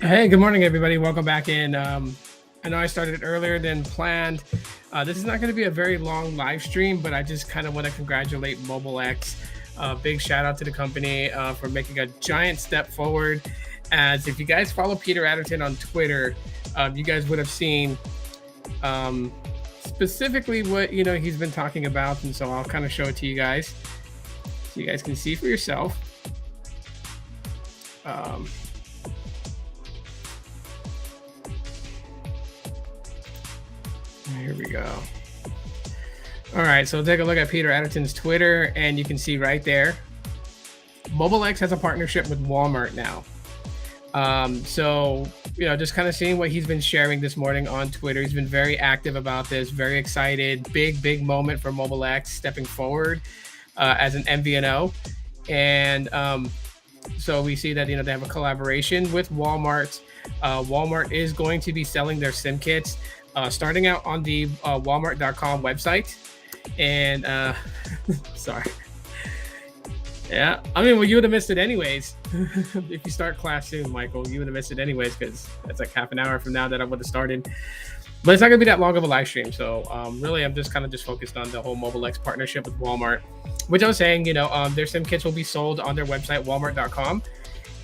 Hey, good morning, everybody. Welcome back in. I know I started earlier than planned. This is not going to be a very long live stream, but I just kind of want to congratulate MobileX. Big shout out to the company for making a giant step forward. As if you guys follow Peter Adderton on Twitter, you guys would have seen um, specifically what he's been talking about, and so I'll kind of show it to you guys so you guys can see for yourself. Um, Here we go. All right, so take a look at Peter Adderton's Twitter, and you can see right there, MobileX has a partnership with Walmart now. So just kind of seeing what he's been sharing this morning on Twitter. He's been very active about this, very excited. Big moment for MobileX stepping forward as an MVNO, and so we see that they have a collaboration with Walmart. Walmart is going to be selling their SIM kits starting out on the Walmart.com website. And sorry. Yeah, I mean, well, you would have missed it anyways. If you start class soon, Michael, you would have missed it anyways because it's like half an hour from now that I would have started. But it's not going to be that long of a live stream. So really, I'm just kind of focused on the whole MobileX partnership with Walmart, which I was saying, their SIM kits will be sold on their website, Walmart.com.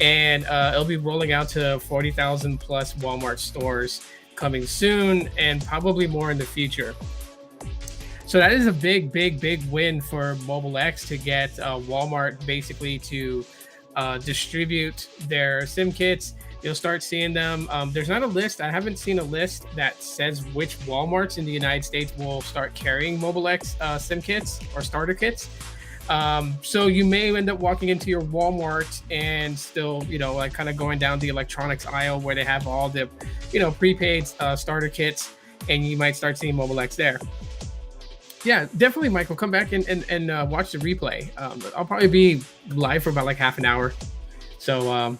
And it'll be rolling out to 40,000 plus Walmart stores coming soon, and probably more in the future. So that is a big win for MobileX to get Walmart basically to distribute their SIM kits. You'll start seeing them. There's not a list. I haven't seen a list that says which Walmarts in the United States will start carrying MobileX SIM kits or starter kits. So you may end up walking into your Walmart and still, like kind of going down the electronics aisle where they have all the, prepaid starter kits, and you might start seeing MobileX there. Yeah, definitely, Michael. Come back and watch the replay. I'll probably be live for about like half an hour. So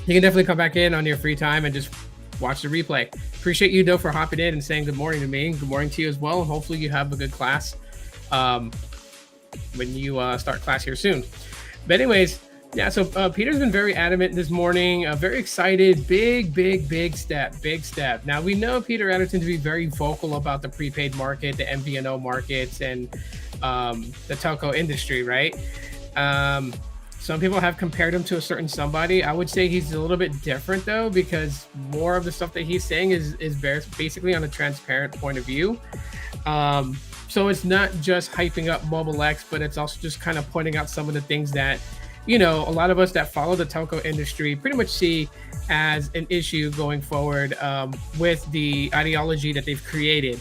you can definitely come back in on your free time and just watch the replay. Appreciate you, though, for hopping in and saying good morning to me. Good morning to you as well. And hopefully you have a good class when you start class here soon. But anyways, yeah, so Peter's been very adamant this morning, very excited, big step. Now, we know Peter Adderton to be very vocal about the prepaid market, the MVNO markets, and the telco industry, right? Some people have compared him to a certain somebody. I would say he's a little bit different, though, because more of the stuff that he's saying is basically on a transparent point of view. So it's not just hyping up MobileX, but it's also just kind of pointing out some of the things that, a lot of us that follow the telco industry pretty much see as an issue going forward with the ideology that they've created.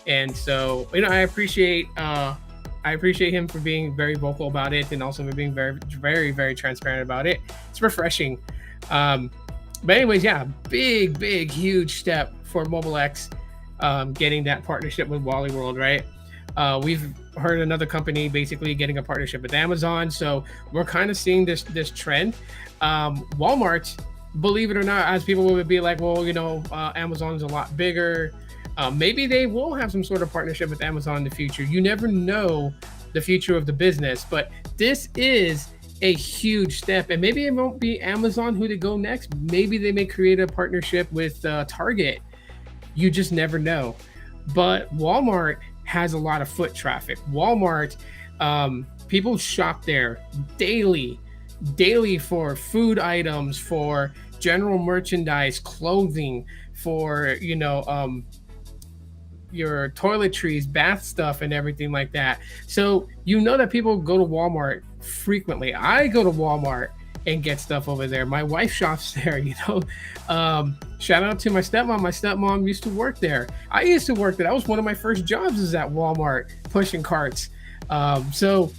And so, I appreciate him for being very vocal about it, and also for being very transparent about it. It's refreshing. But anyways, yeah, big huge step for MobileX getting that partnership with Wally World, right? We've heard another company basically getting a partnership with Amazon, so we're kind of seeing this trend. Walmart, believe it or not, as people would be like, well, Amazon's a lot bigger. Maybe they will have some sort of partnership with Amazon in the future. You never know the future of the business, but this is a huge step, and maybe it won't be Amazon who to go next. Maybe they may create a partnership with Target. You just never know. But Walmart has a lot of foot traffic. Walmart, people shop there daily for food items, for general merchandise, clothing, for your toiletries, bath stuff, and everything like that. So that people go to Walmart frequently. I go to Walmart and get stuff over there. My wife shops there, shout out to my stepmom. My stepmom used to work there. I used to work there. That was one of my first jobs, is at Walmart pushing carts. So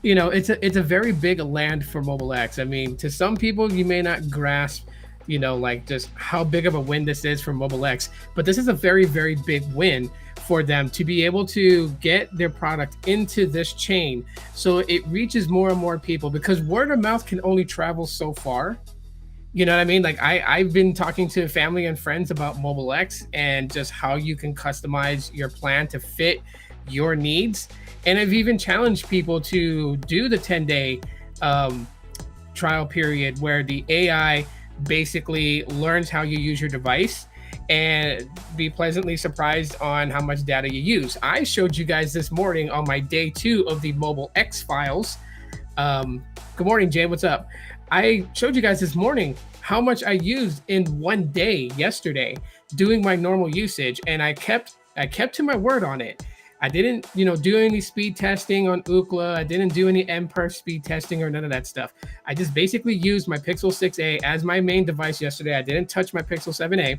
it's a very big land for MobileX. I mean, to some people, you may not grasp, like just how big of a win this is for MobileX, but this is a very big win for them to be able to get their product into this chain so it reaches more and more people, because word of mouth can only travel so far. You know what I mean? Like I've been talking to family and friends about MobileX and just how you can customize your plan to fit your needs. And I've even challenged people to do the 10-day trial period where the AI basically learns how you use your device and be pleasantly surprised on how much data you use. I showed you guys this morning on my day 2 of the Mobile X files. Good morning, Jay. What's up? I showed you guys this morning how much I used in one day yesterday doing my normal usage, and I kept to my word on it. I didn't, do any speed testing on Ookla. I didn't do any mPerf speed testing or none of that stuff. I just basically used my Pixel 6a as my main device yesterday. I didn't touch my Pixel 7a,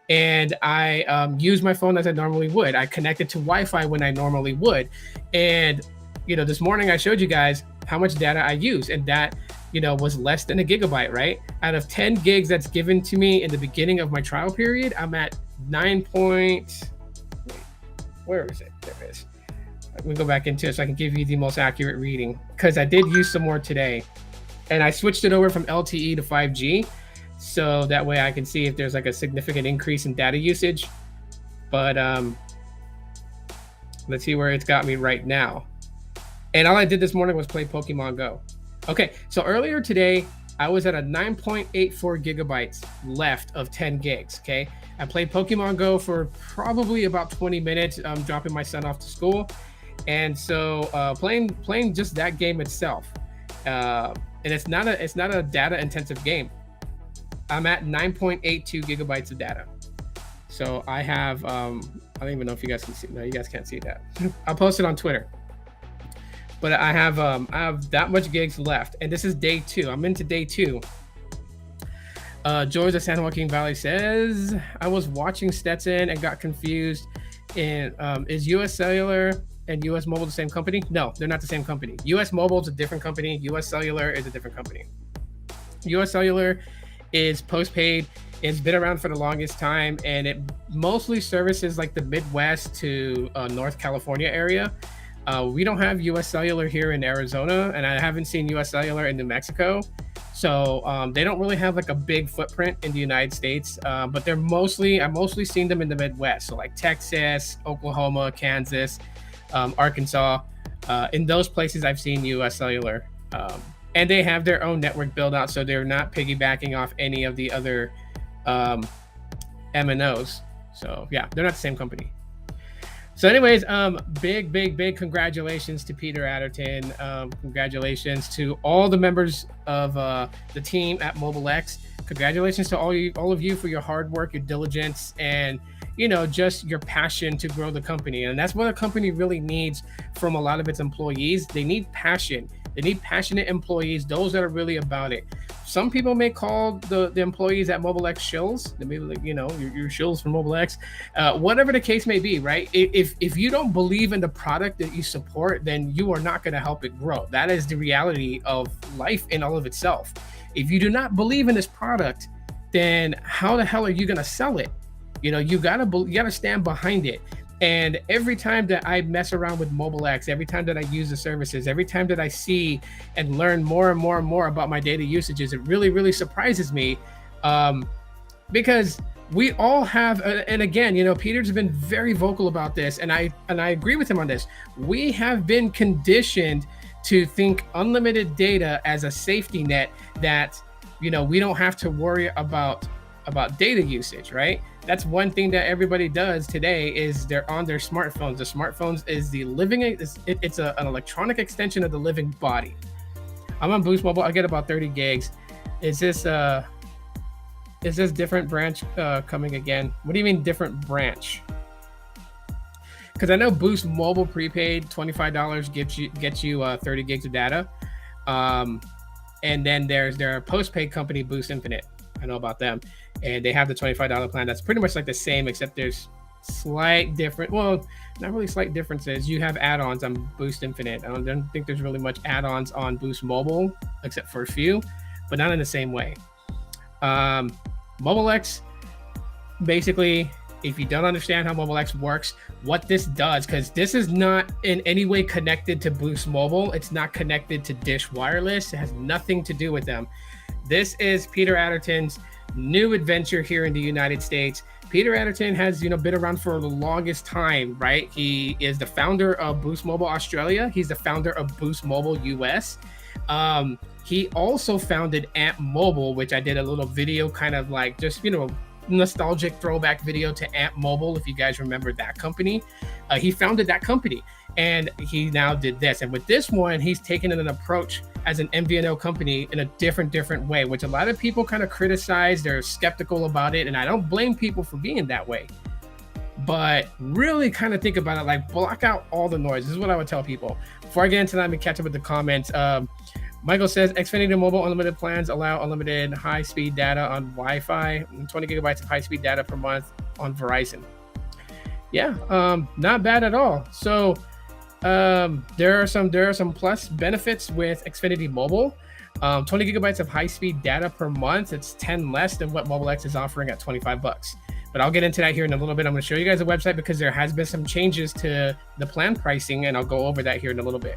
and I used my phone as I normally would. I connected to Wi-Fi when I normally would, and this morning I showed you guys how much data I use, and that was less than a gigabyte, right? Out of 10 gigs that's given to me in the beginning of my trial period, I'm at 9 point. Where is it? There it is. Let me go back into it so I can give you the most accurate reading, because I did use some more today, and I switched it over from LTE to 5G, so that way I can see if there's like a significant increase in data usage. But let's see where it's got me right now. And all I did this morning was play Pokemon Go. Okay, so earlier today, I was at a 9.84 gigabytes left of 10 gigs, okay? I played Pokemon Go for probably about 20 minutes, dropping my son off to school. And so playing just that game itself. And it's not a data intensive game. I'm at 9.82 gigabytes of data. So I have, I don't even know if you guys can see, no, you guys can't see that. I'll post it on Twitter. But I have that much gigs left, and this is day 2. I'm into day 2. George of San Joaquin Valley says, I was watching Stetson and got confused. And is US Cellular and US Mobile the same company? No, they're not the same company. US Mobile is a different company. US Cellular is a different company. US Cellular is postpaid. It's been around for the longest time, and it mostly services like the Midwest to North California area. We don't have US Cellular here in Arizona, and I haven't seen US Cellular in New Mexico. So they don't really have like a big footprint in the United I've mostly seen them in the Midwest. So like Texas, Oklahoma, Kansas, Arkansas. In those places, I've seen US Cellular. And they have their own network build out, so they're not piggybacking off any of the other MNOs. So yeah, they're not the same company. So anyways, big congratulations to Peter Adderton. Congratulations to all the members of the team at Mobile X. Congratulations to all of you for your hard work, your diligence, and just your passion to grow the company. And that's what a company really needs from a lot of its employees. They need passion. They need passionate employees, those that are really about it. Some people may call the employees at Mobile X shills. They may be like, you're shills from Mobile X. Whatever the case may be, right? If you don't believe in the product that you support, then you are not going to help it grow. That is the reality of life in all of itself. If you do not believe in this product, then how the hell are you going to sell it? You gotta stand behind it. And every time that I mess around with Mobile X, every time that I use the services, every time that I see and learn more and more and more about my data usages, it really, really surprises me, because we all have, and again, Peter's been very vocal about this, and I agree with him on this. We have been conditioned to think unlimited data as a safety net that, we don't have to worry about data usage, right? That's one thing that everybody does today is they're on their smartphones. The smartphones is the living, it's an electronic extension of the living body. I'm on Boost Mobile. I get about 30 gigs. Is this different branch coming again? What do you mean different branch? Because I know Boost Mobile prepaid $25 gets you 30 gigs of data. And then there's their postpaid company, Boost Infinite. I know about them, and they have the $25 plan. That's pretty much like the same, except there's slight different. Well, not really slight differences. You have add-ons on Boost Infinite. I don't think there's really much add-ons on Boost Mobile, except for a few, but not in the same way. Mobile X, basically, if you don't understand how Mobile X works, what this does, because this is not in any way connected to Boost Mobile. It's not connected to Dish Wireless. It has nothing to do with them. This is Peter Adderton's new adventure here in the United States. Peter Adderton has, been around for the longest time, right? He is the founder of Boost Mobile Australia. He's the founder of Boost Mobile US. He also founded Amp Mobile, which I did a little video, kind of like just, nostalgic throwback video to Amp Mobile, if you guys remember that company. He founded that company, and he now did this. And with this one, he's taken an approach as an MVNO company in a different way, which a lot of people kind of criticize. They're skeptical about it, and I don't blame people for being that way. But really kind of think about it, like block out all the noise. This is what I would tell people. Before I get into that, let me catch up with the comments. Michael says, Xfinity Mobile unlimited plans allow unlimited high-speed data on Wi-Fi, and 20 gigabytes of high-speed data per month on Verizon. Yeah, not bad at all. So there are some plus benefits with Xfinity Mobile. 20 gigabytes of high-speed data per month. It's 10 less than what Mobile X is offering at $25. But I'll get into that here in a little bit. I'm going to show you guys the website because there has been some changes to the plan pricing, and I'll go over that here in a little bit.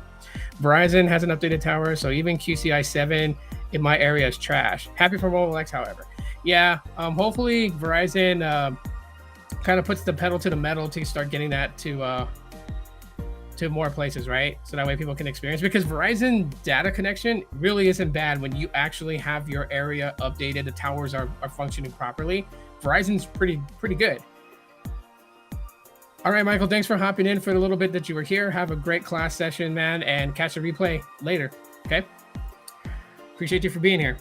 Verizon has an updated tower, so even QCI 7 in my area is trash. Happy for Mobile X, however. Yeah, hopefully Verizon kind of puts the pedal to the metal to start getting that to more places, right? So that way people can experience, because Verizon data connection really isn't bad when you actually have your area updated, the towers are functioning properly. Verizon's pretty good. All right, Michael, thanks for hopping in for the little bit that you were here. Have a great class session, man, and catch the replay later, okay? Appreciate you for being here.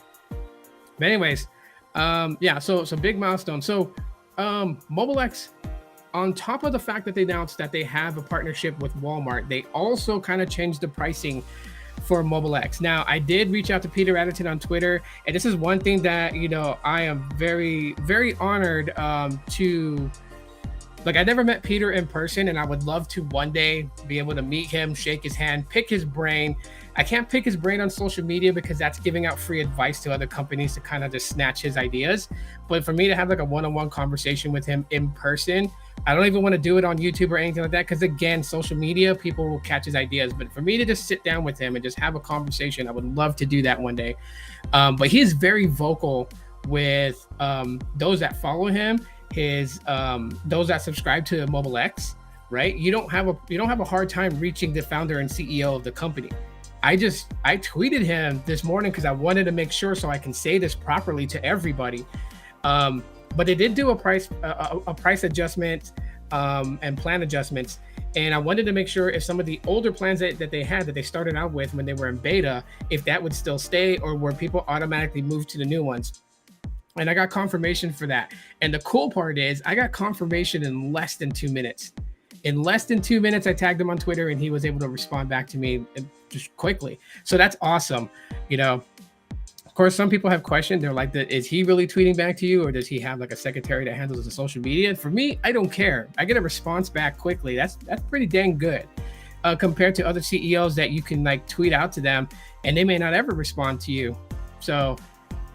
But anyways, yeah, so big milestone. So Mobile X, on top of the fact that they announced that they have a partnership with Walmart, they also kind of changed the pricing for Mobile X. Now, I did reach out to Peter Adderton on Twitter, and this is one thing that, I am very, very honored to, like, I never met Peter in person, and I would love to one day be able to meet him, shake his hand, pick his brain. I can't pick his brain on social media because that's giving out free advice to other companies to kind of just snatch his ideas. But for me to have like a one-on-one conversation with him in person, I don't even want to do it on YouTube or anything like that, because again, social media, people will catch his ideas. But for me to just sit down with him and just have a conversation, I would love to do that one day. But he is very vocal with those that follow him, those that subscribe to Mobile X, right? You don't have a hard time reaching the founder and CEO of the company. I tweeted him this morning because I wanted to make sure so I can say this properly to everybody. But they did do a price adjustment and plan adjustments. And I wanted to make sure if some of the older plans that they had, that they started out with when they were in beta, if that would still stay, or were people automatically moved to the new ones. And I got confirmation for that. And the cool part is I got confirmation in less than 2 minutes. In less than 2 minutes, I tagged him on Twitter and he was able to respond back to me just quickly. So that's awesome. Of course, some people have questioned. They're like, is he really tweeting back to you, or does he have like a secretary that handles the social media? And for me, I don't care. I get a response back quickly. That's pretty dang good compared to other CEOs that you can like tweet out to them and they may not ever respond to you. So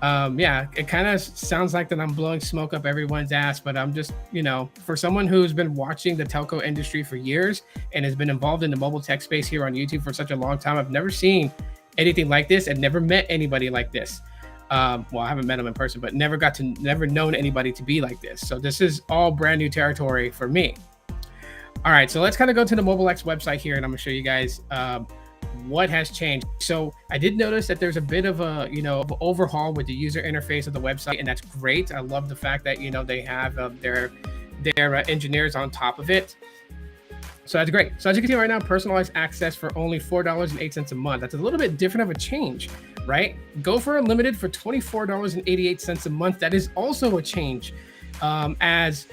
yeah, it kind of sounds like that I'm blowing smoke up everyone's ass, but I'm just, for someone who's been watching the telco industry for years and has been involved in the mobile tech space here on YouTube for such a long time, I've never seen anything like this and never met anybody like this. Well, I haven't met him in person, but never known anybody to be like this. So this is all brand new territory for me. All right, so let's kind of go to the Mobile X website here, and I'm gonna show you guys what has changed. So I did notice that there's a bit of a, overhaul with the user interface of the website, and that's great. I love the fact that, they have their engineers on top of it. So that's great. So as you can see right now, personalized access for only $4.08 a month. That's a little bit different of a change, right? Go for unlimited for $24.88 a month. That is also a change. As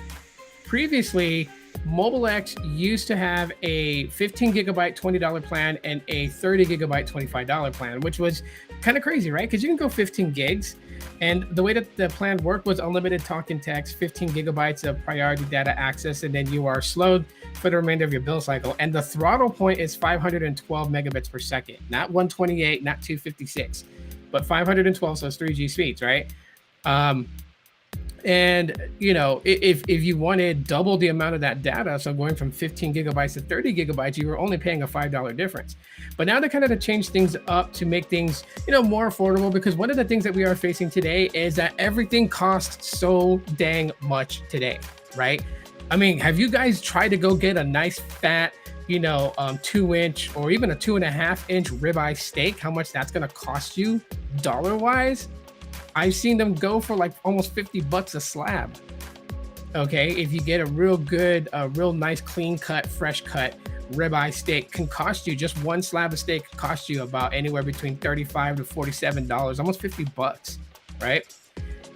previously, Mobile X used to have a 15 gigabyte $20 plan and a 30 gigabyte $25 plan, which was kind of crazy, right? Because you can go 15 gigs. And the way that the plan worked was unlimited talk and text, 15 gigabytes of priority data access, and then you are slowed for the remainder of your bill cycle. And the throttle point is 512 megabits per second, not 128, not 256, but 512, so it's 3G speeds, right? And if you wanted double the amount of that data, so going from 15 gigabytes to 30 gigabytes, you were only paying a $5 difference. But now they're kind of to change things up to make things, more affordable, because one of the things that we are facing today is that everything costs so dang much today, right? I mean, have you guys tried to go get a nice fat, 2-inch or even a 2.5-inch ribeye steak? How much that's gonna cost you dollar wise? I've seen them go for like almost $50 a slab. Okay, if you get a real good, real nice, clean cut, fresh cut ribeye steak, can cost you, just one slab of steak can cost you about anywhere between $35 to $47, almost $50, right?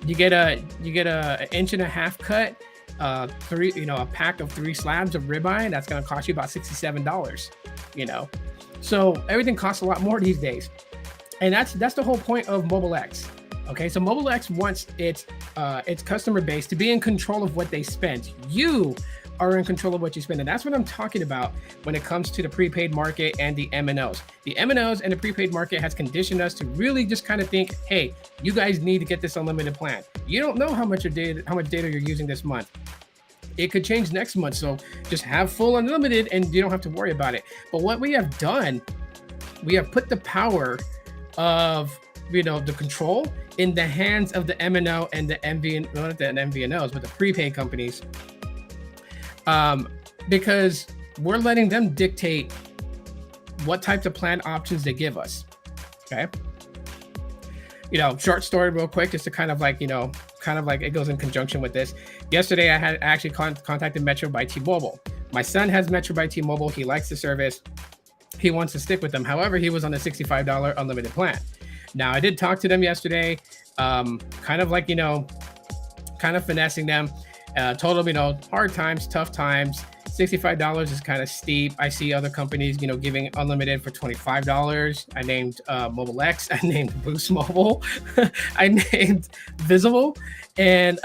You get a inch and a half cut, a pack of 3 slabs of ribeye, that's going to cost you about $67. So everything costs a lot more these days, and that's the whole point of Mobile X. Okay, so Mobile X wants its customer base to be in control of what they spend. You are in control of what you spend, and that's what I'm talking about when it comes to the prepaid market and the MNOs. The MNOs and the prepaid market has conditioned us to really just kind of think, hey, you guys need to get this unlimited plan. You don't know how much data you're using this month. It could change next month, so just have full unlimited and you don't have to worry about it. But what we have done, we have put the power of the control in the hands of the MNO and the MVN, not the MVNOs, but the prepaid companies, because we're letting them dictate what types of plan options they give us. Okay. Short story real quick, just to kind of like it goes in conjunction with this. Yesterday, I had actually contacted Metro by T-Mobile. My son has Metro by T-Mobile. He likes the service. He wants to stick with them. However, he was on a $65 unlimited plan. Now, I did talk to them yesterday, kind of finessing them. Told them, hard times, tough times. $65 is kind of steep. I see other companies, giving unlimited for $25. I named Mobile X. I named Boost Mobile. I named Visible. And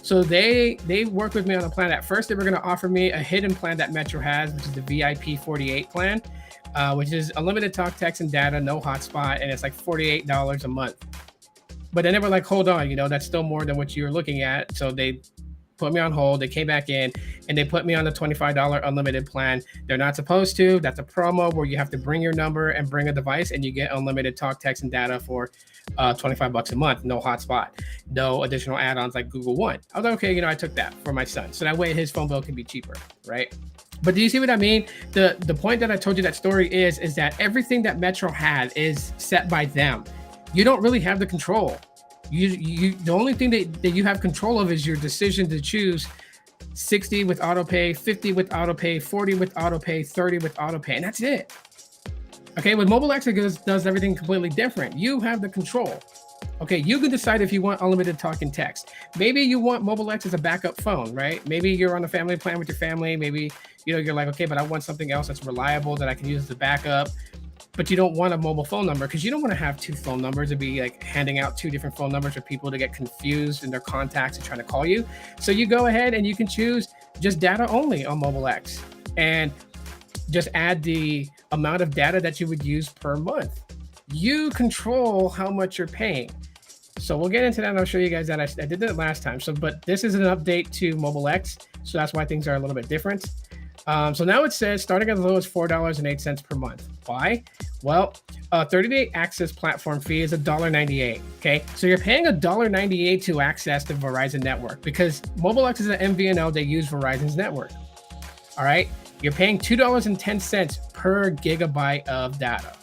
so they worked with me on a plan. At first, they were going to offer me a hidden plan that Metro has, which is the VIP 48 plan, which is unlimited talk, text, and data, no hotspot, and it's like $48 a month. But then they were like, hold on, that's still more than what you're looking at. So they put me on hold. They came back in and they put me on the $25 unlimited plan. They're not supposed to. That's a promo where you have to bring your number and bring a device, and you get unlimited talk, text, and data for $25 a month. No hotspot, no additional add-ons like Google One. I was like, okay, I took that for my son, so that way his phone bill can be cheaper, right? But do you see what I mean? The point that I told you that story is that everything that Metro had is set by them. You don't really have the control. The only thing that you have control of is your decision to choose 60 with autopay, 50 with autopay, 40 with autopay, 30 with autopay, and that's it. Okay, with Mobile X, it does everything completely different. You have the control. Okay, you can decide if you want unlimited talk and text. Maybe you want Mobile X as a backup phone, right? Maybe you're on a family plan with your family. Maybe you're like, okay, but I want something else that's reliable that I can use as a backup. But you don't want a mobile phone number because you don't want to have 2 phone numbers and be like handing out 2 different phone numbers for people to get confused in their contacts and trying to call you. So you go ahead and you can choose just data only on Mobile X and just add the amount of data that you would use per month. You control how much you're paying. So we'll get into that and I'll show you guys that. I did that last time. but this is an update to Mobile X. So that's why things are a little bit different. So now it says starting as low as $4.08 per month. Why? Well, 30-day access platform fee is $1.98. Okay, so you're paying $1.98 to access the Verizon network because Mobile X is an MVNO. They use Verizon's network. All right, you're paying $2.10 per gigabyte of data.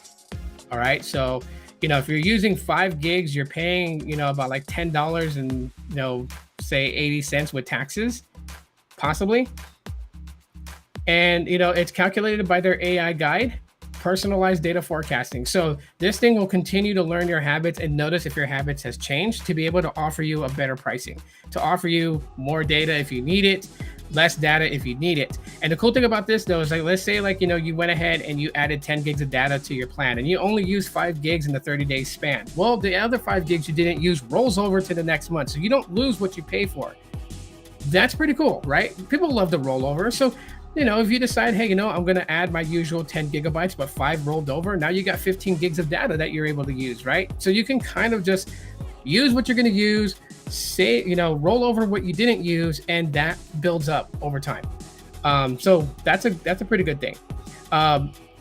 All right, so if you're using 5 gigs, you're paying about like $10 and say 80 cents with taxes, possibly. And it's calculated by their AI guide, personalized data forecasting. So this thing will continue to learn your habits and notice if your habits has changed to be able to offer you a better pricing, to offer you more data if you need it, less data if you need it. And the cool thing about this though is like, let's say you went ahead and you added 10 gigs of data to your plan and you only use 5 gigs in the 30-day span. Well, the other 5 gigs you didn't use rolls over to the next month. So you don't lose what you pay for. That's pretty cool, right? People love the rollover. So if you decide, hey, I'm going to add my usual 10 gigabytes, but 5 rolled over, now you got 15 gigs of data that you're able to use, right? So you can kind of just use what you're going to use, roll over what you didn't use, and that builds up over time. So that's a pretty good thing.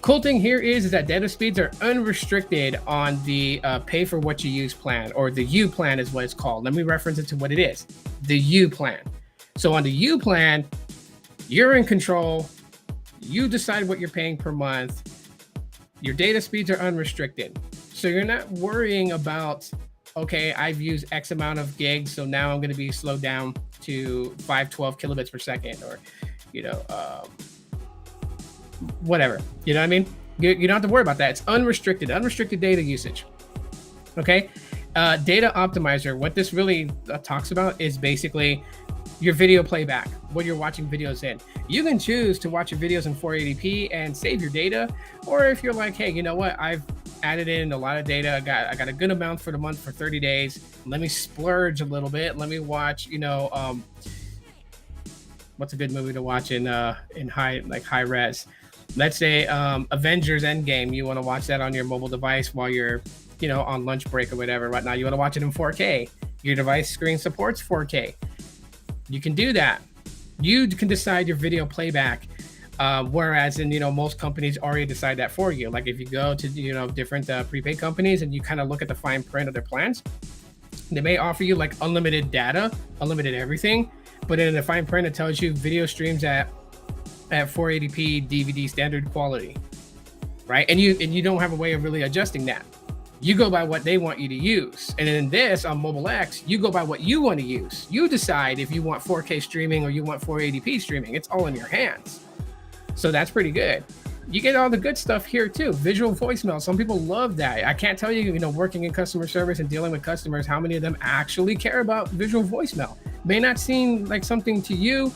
Cool thing here is that data speeds are unrestricted on the pay for what you use plan, or the U plan is what it's called. Let me reference it to what it is. The U plan. So on the U plan, You're in control. You decide what you're paying per month. Your data speeds are unrestricted. So you're not worrying about, okay, I've used X amount of gigs, so now I'm going to be slowed down to 512 kilobits per second, or, whatever. You know what I mean? You don't have to worry about that. It's unrestricted data usage. Okay. Data optimizer. What this really talks about is basically your video playback, what you're watching videos in. You can choose to watch your videos in 480p and save your data, or if you're like, hey, you know what, I've added in a lot of data, I got a good amount for the month for 30 days. Let me splurge a little bit. Let me watch, what's a good movie to watch in high res? Let's say Avengers Endgame. You want to watch that on your mobile device while you're, on lunch break or whatever. Right now, you want to watch it in 4K. Your device screen supports 4K. You can do that. You can decide your video playback, whereas most companies already decide that for you. Like if you go to different prepaid companies and you kind of look at the fine print of their plans, they may offer you like unlimited data, unlimited everything, but in the fine print it tells you video streams at 480p DVD standard quality, right? And you don't have a way of really adjusting that. You go by what they want you to use. And in this, on Mobile X, you go by what you want to use. You decide if you want 4K streaming or you want 480p streaming. It's all in your hands. So that's pretty good. You get all the good stuff here too. Visual voicemail. Some people love that. I can't tell you, working in customer service and dealing with customers, how many of them actually care about visual voicemail. May not seem like something to you,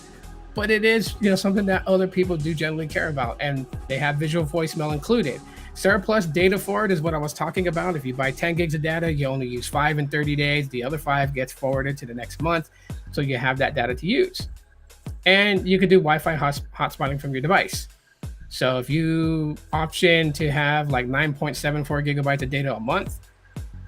but it is, something that other people do generally care about. And they have visual voicemail included. Surplus data forward is what I was talking about. If you buy 10 gigs of data, you only use 5 in 30 days. The other 5 gets forwarded to the next month. So you have that data to use. And you could do Wi-Fi hotspotting from your device. So if you option to have like 9.74 gigabytes of data a month,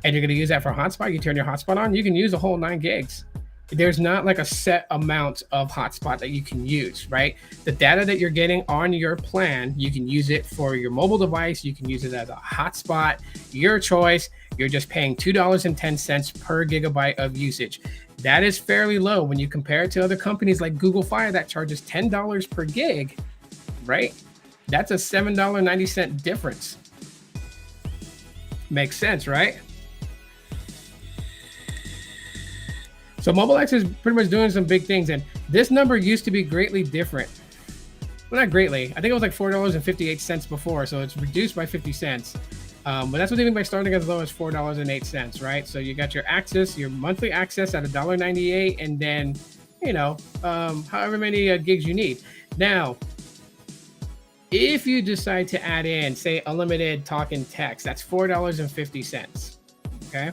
and you're going to use that for hotspot, you turn your hotspot on, you can use a whole 9 gigs. There's not like a set amount of hotspot that you can use, right? The data that you're getting on your plan, you can use it for your mobile device. You can use it as a hotspot, your choice. You're just paying $2.10 per gigabyte of usage. That is fairly low when you compare it to other companies like Google Fi that charges $10 per gig, right? That's a $7.90 difference. Makes sense, right? So Mobile X is pretty much doing some big things, and this number used to be greatly different. Well, not greatly. I think it was like $4.58 before, so it's reduced by 50 cents. But that's what they mean by starting as low as $4.08, right? So you got your access, your monthly access at $1.98, and then, however many gigs you need. Now, if you decide to add in, say, unlimited talk and text, that's $4.50, okay?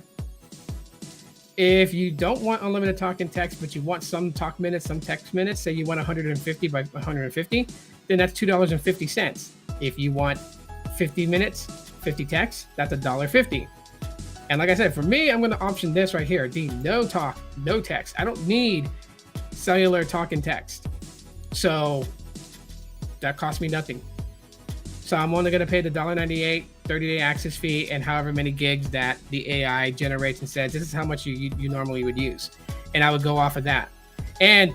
If you don't want unlimited talk and text, but you want some talk minutes, some text minutes, say you want 150 by 150, then that's $2.50. If you want 50 minutes, 50 texts, that's $1.50. And like I said, for me, I'm going to option this right here, the no talk, no text. I don't need cellular talk and text. So that costs me nothing. So I'm only going to pay the $1.98 30-day access fee and however many gigs that the AI generates and says, this is how much you normally would use. And I would go off of that. And,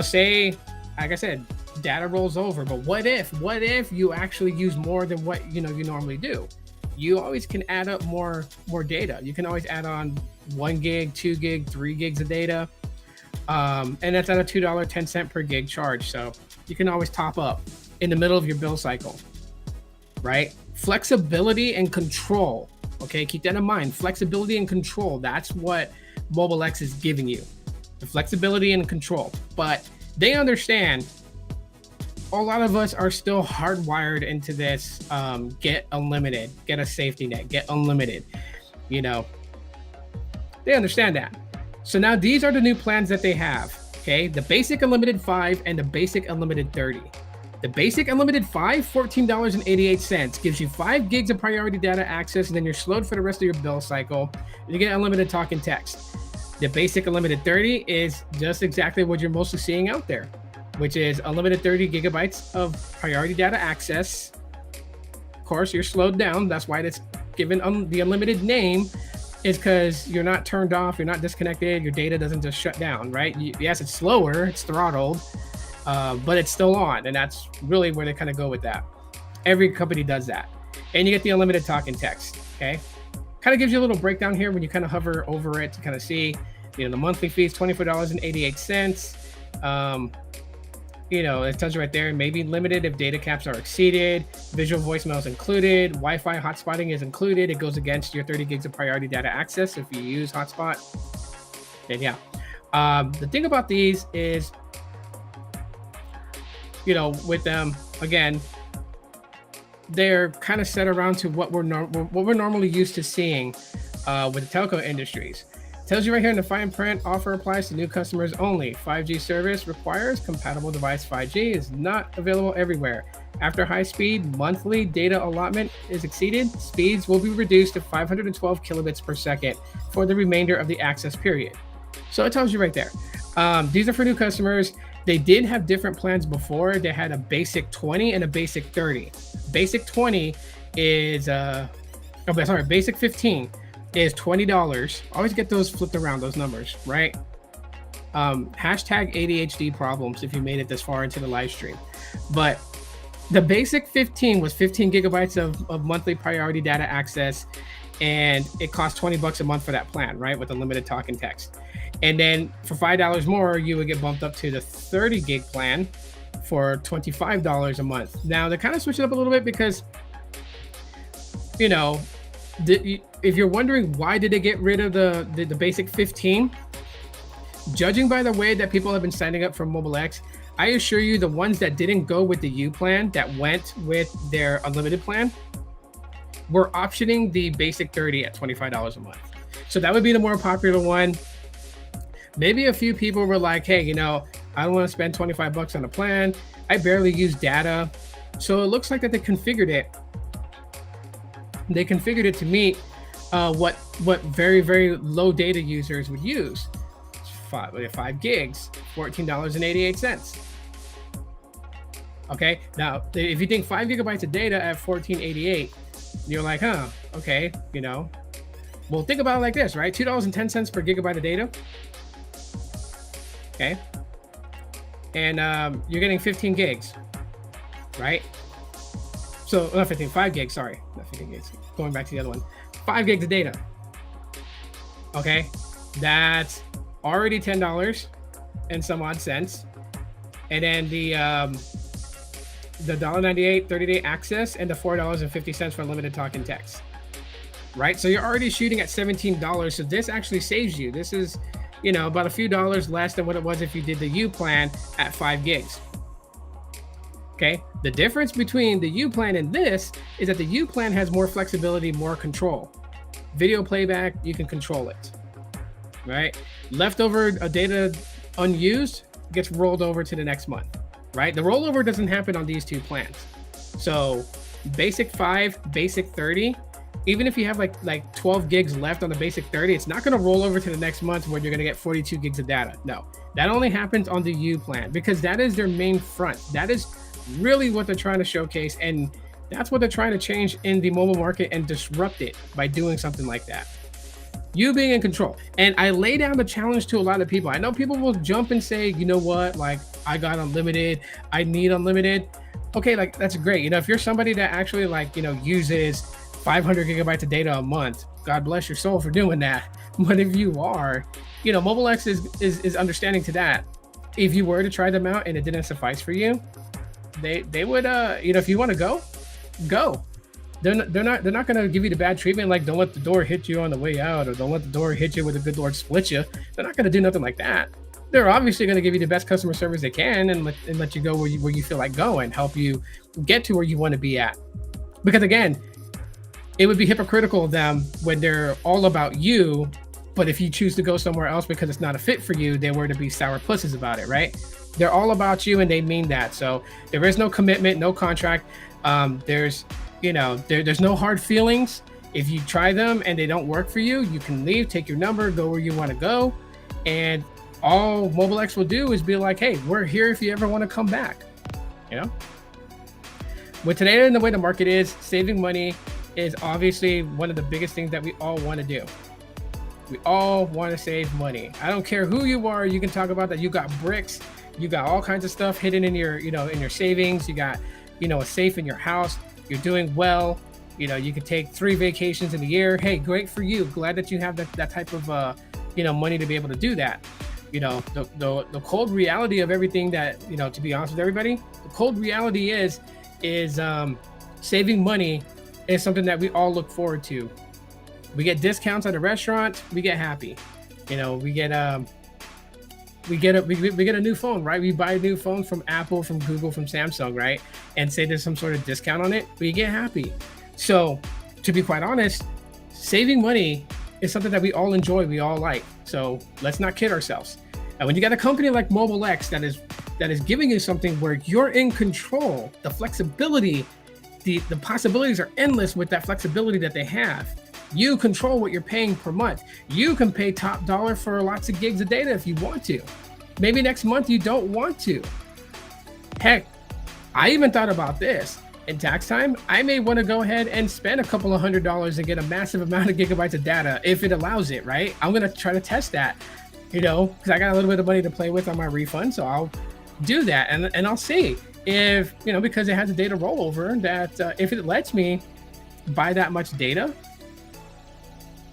say, like I said, data rolls over, but what if you actually use more than what, you normally do? You always can add up more data. You can always add on 1 gig, 2 gig, 3 gigs of data. And that's at a $2.10 per gig charge. So you can always top up in the middle of your bill cycle, right? Flexibility and control. Okay, keep that in mind. Flexibility and control. That's what Mobile X is giving you. The flexibility and control. But they understand a lot of us are still hardwired into this get unlimited, get a safety net, get unlimited. They understand that. So now these are the new plans that they have. Okay, the basic unlimited 5 and the basic unlimited 30. The basic unlimited 5, $14.88, gives you 5 gigs of priority data access, and then you're slowed for the rest of your bill cycle. You get unlimited talk and text. The basic unlimited 30 is just exactly what you're mostly seeing out there, which is unlimited 30 gigabytes of priority data access. Of course, you're slowed down. That's why it's given the unlimited name, is because you're not turned off, you're not disconnected, your data doesn't just shut down, right? Yes, it's slower, it's throttled. but it's still on, and that's really where they kind of go with that. Every company does that. And you get the unlimited talk and text, okay? Kind of gives you a little breakdown here when you kind of hover over it to kind of see, the monthly fee is $24.88. It tells you right there, maybe limited if data caps are exceeded, visual voicemail is included, Wi-Fi hotspotting is included. It goes against your 30 gigs of priority data access if you use hotspot. And yeah, the thing about these is, with them, again, they're kind of set around to what we're normally used to seeing with the telco industries. Tells you right here in the fine print, offer applies to new customers only. 5G service requires compatible device. 5G is not available everywhere. After high speed monthly data allotment is exceeded, speeds will be reduced to 512 kilobits per second for the remainder of the access period. So it tells you right there. These are for new customers. They did have different plans before. They had a basic 20 and a basic 30. Basic 20 is, basic 15 is $20. Always get those flipped around, those numbers, right? Hashtag ADHD problems if you made it this far into the live stream. But the basic 15 was 15 gigabytes of monthly priority data access, and it cost $20 a month for that plan, right? With unlimited talk and text. And then for $5 more, you would get bumped up to the 30 gig plan for $25 a month. Now they kind of switch it up a little bit because, if you're wondering why did they get rid of the basic 15, judging by the way that people have been signing up for Mobile X, I assure you the ones that didn't go with the U plan, that went with their unlimited plan, were optioning the basic 30 at $25 a month. So that would be the more popular one. Maybe a few people were like, hey, I don't want to spend $25 on a plan. I barely use data. So it looks like that they configured it. They configured it to meet what very, very low data users would use. 5 gigs, $14.88. Okay, now if you think 5 gigabytes of data at $14.88, you're like, okay, well, think about it like this, right? $2.10 per gigabyte of data. Okay, and you're getting 15 gigs, right? So not 15, 5 gigs, sorry, not 15 gigs. Going back to the other one, 5 gigs of data. Okay, that's already $10 and some odd cents, and then the $1.98 30-day access and the $4.50 for unlimited talk and text. Right, so you're already shooting at $17. So this actually saves you. This is, about a few dollars less than what it was if you did the U plan at 5 gigs. Okay, the difference between the U plan and this is that the U plan has more flexibility, more control. Video playback, you can control it, right? Leftover data unused gets rolled over to the next month, right? The rollover doesn't happen on these two plans. So basic 5, basic 30, even if you have like 12 gigs left on the basic 30, it's not going to roll over to the next month where you're going to get 42 gigs of data. No, that only happens on the U plan because that is their main front. That is really what they're trying to showcase, and that's what they're trying to change in the mobile market and disrupt it by doing something like that. You being in control. And I lay down the challenge to a lot of people. I know people will jump and say, you know what, like I got unlimited, I need unlimited. Okay, like that's great. If you're somebody that actually uses 500 gigabytes of data a month, God bless your soul for doing that. But if you are, Mobile X is understanding to that. If you were to try them out and it didn't suffice for you, they would if you want to go. They're not going to give you the bad treatment, like don't let the door hit you on the way out, or don't let the door hit you with a good Lord split you. They're not going to do nothing like that. They're obviously going to give you the best customer service they can and let you go where you feel like going, help you get to where you want to be at. Because again, it would be hypocritical of them when they're all about you, but if you choose to go somewhere else because it's not a fit for you, they were to be sour pussies about it, right? They're all about you and they mean that. So there is no commitment, no contract. There's no hard feelings. If you try them and they don't work for you, you can leave, take your number, go where you want to go. And all Mobile X will do is be like, hey, we're here if you ever want to come back. With today and the way the market is, saving money is obviously one of the biggest things that we all want to do. We all want to save money. I don't care who you are. You can talk about that you got bricks. You got all kinds of stuff hidden in your, in your savings. You got, a safe in your house. You're doing well. You could take 3 vacations in a year. Hey, great for you. Glad that you have that type of, money to be able to do that. The cold reality of everything that, to be honest with everybody, the cold reality is saving money is something that we all look forward to. We get discounts at a restaurant, we get happy. We get a new phone, right? We buy a new phone from Apple, from Google, from Samsung, right? And say there's some sort of discount on it, we get happy. So to be quite honest, saving money is something that we all enjoy, we all like. So let's not kid ourselves. And when you got a company like Mobile X that is giving you something where you're in control, the flexibility, the possibilities are endless with that flexibility that they have. You control what you're paying per month. You can pay top dollar for lots of gigs of data if you want to. Maybe next month you don't want to. Heck, I even thought about this. In tax time, I may want to go ahead and spend a couple of $100s and get a massive amount of gigabytes of data if it allows it, right? I'm going to try to test that, because I got a little bit of money to play with on my refund. So I'll do that and I'll see if, because it has a data rollover, that if it lets me buy that much data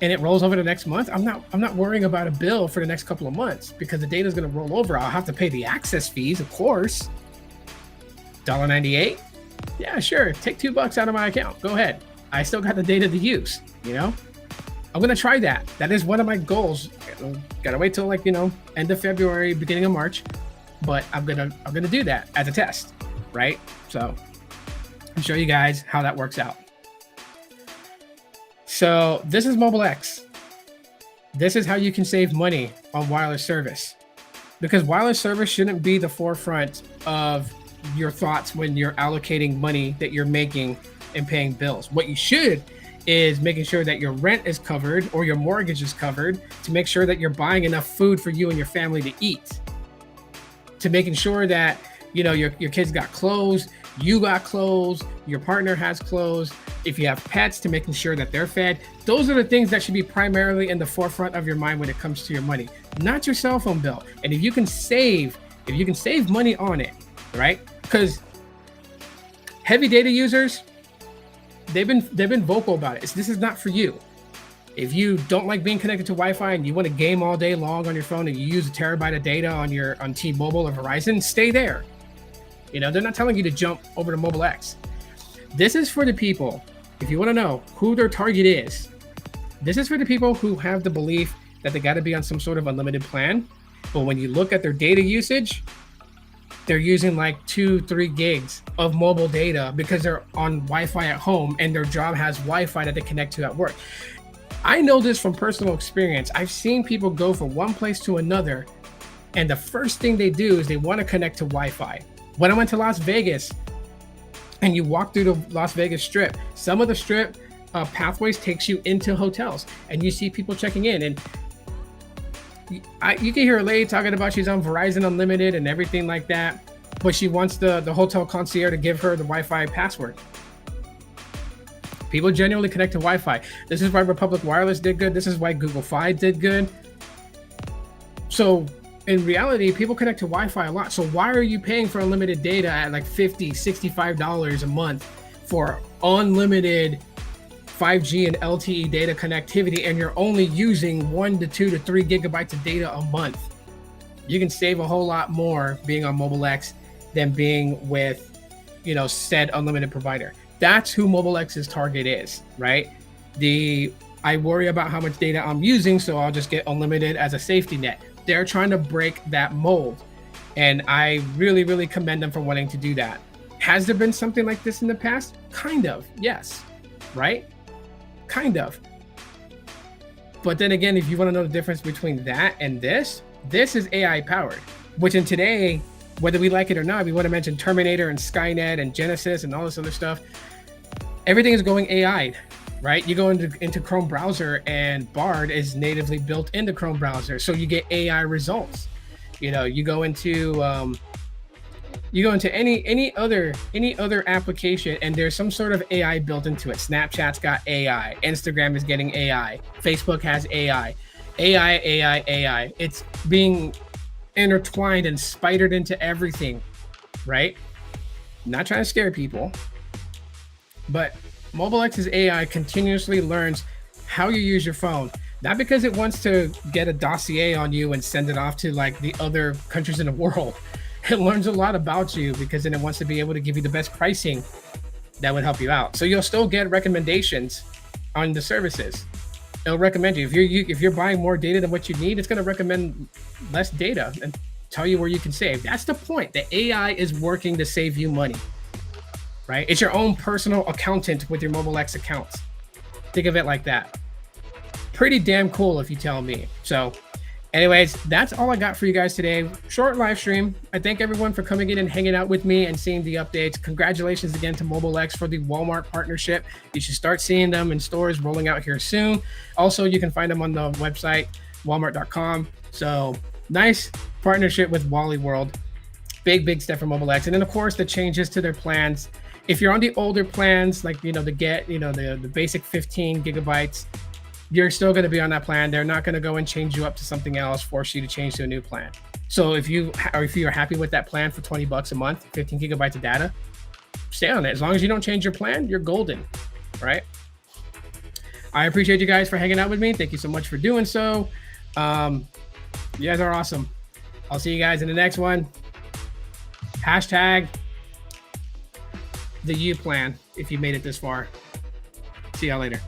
and it rolls over the next month, I'm not worrying about a bill for the next couple of months because the data is going to roll over. I'll have to pay the access fees, of course. $1.98. Yeah, sure. Take $2 out of my account. Go ahead. I still got the data to use, I'm going to try that. That is one of my goals. Got to wait till end of February, beginning of March, but I'm going to do that as a test, right? So I'll show you guys how that works out. So this is Mobile X. This is how you can save money on wireless service, because wireless service shouldn't be the forefront of your thoughts when you're allocating money that you're making and paying bills. What you should is making sure that your rent is covered or your mortgage is covered, to make sure that you're buying enough food for you and your family to eat, to making sure that your kids got clothes, you got clothes, your partner has clothes. If you have pets, to making sure that they're fed. Those are the things that should be primarily in the forefront of your mind when it comes to your money, not your cell phone bill. And if you can save money on it, right? Because heavy data users, they've been vocal about it. This is not for you. If you don't like being connected to Wi-Fi and you want to game all day long on your phone and you use a terabyte of data on T-Mobile or Verizon, stay there. They're not telling you to jump over to Mobile X. This is for the people, if you want to know who their target is, this is for the people who have the belief that they got to be on some sort of unlimited plan. But when you look at their data usage, they're using like 2-3 gigs of mobile data because they're on Wi-Fi at home and their job has Wi-Fi that they connect to at work. I know this from personal experience. I've seen people go from one place to another, and the first thing they do is they want to connect to Wi-Fi. When I went to Las Vegas, and you walk through the Las Vegas Strip, some of the Strip pathways takes you into hotels, and you see people checking in, and you can hear a lady talking about she's on Verizon Unlimited and everything like that, but she wants the hotel concierge to give her the Wi-Fi password. People genuinely connect to Wi-Fi. This is why Republic Wireless did good. This is why Google Fi did good. So in reality, people connect to Wi-Fi a lot. So why are you paying for unlimited data at like $50, $65 a month for unlimited 5G and LTE data connectivity, and you're only using 1 to 2 to 3 gigabytes of data a month? You can save a whole lot more being on Mobile X than being with, said unlimited provider. That's who Mobile X's target is, right? I worry about how much data I'm using, so I'll just get unlimited as a safety net. They're trying to break that mold, and I really, really commend them for wanting to do that. Has there been something like this in the past? Kind of, yes, right? Kind of. But then again, if you want to know the difference between that and this is AI powered, which in today, whether we like it or not, we want to mention Terminator and Skynet and Genesis and all this other stuff. Everything is going AI, right? You go into Chrome browser, and Bard is natively built into Chrome browser, so you get AI results. You go into any other application, and there's some sort of AI built into it. Snapchat's got AI, Instagram is getting AI, Facebook has AI. It's being intertwined and spidered into everything, right? Not trying to scare people, but Mobile X's AI continuously learns how you use your phone. Not because it wants to get a dossier on you and send it off to like the other countries in the world. It learns a lot about you because then it wants to be able to give you the best pricing that would help you out. So you'll still get recommendations on the services. It'll recommend you. If you're buying more data than what you need, it's going to recommend less data and tell you where you can save. That's the point. The AI is working to save you money, right? It's your own personal accountant with your Mobile X accounts. Think of it like that. Pretty damn cool if you tell me. So anyways, that's all I got for you guys today. Short live stream. I thank everyone for coming in and hanging out with me and seeing the updates. Congratulations again to Mobile X for the Walmart partnership. You should start seeing them in stores rolling out here soon. Also, you can find them on the website, walmart.com. So nice partnership with Wally World. Big step for Mobile X. And then of course the changes to their plans. If you're on the older plans, like, the basic 15 gigabytes, you're still going to be on that plan. They're not going to go and change you up to something else, force you to change to a new plan. So if you're happy with that plan for $20 a month, 15 gigabytes of data, stay on it. As long as you don't change your plan, you're golden, right? I appreciate you guys for hanging out with me. Thank you so much for doing so. You guys are awesome. I'll see you guys in the next one. Hashtag the U plan if you made it this far. See y'all later.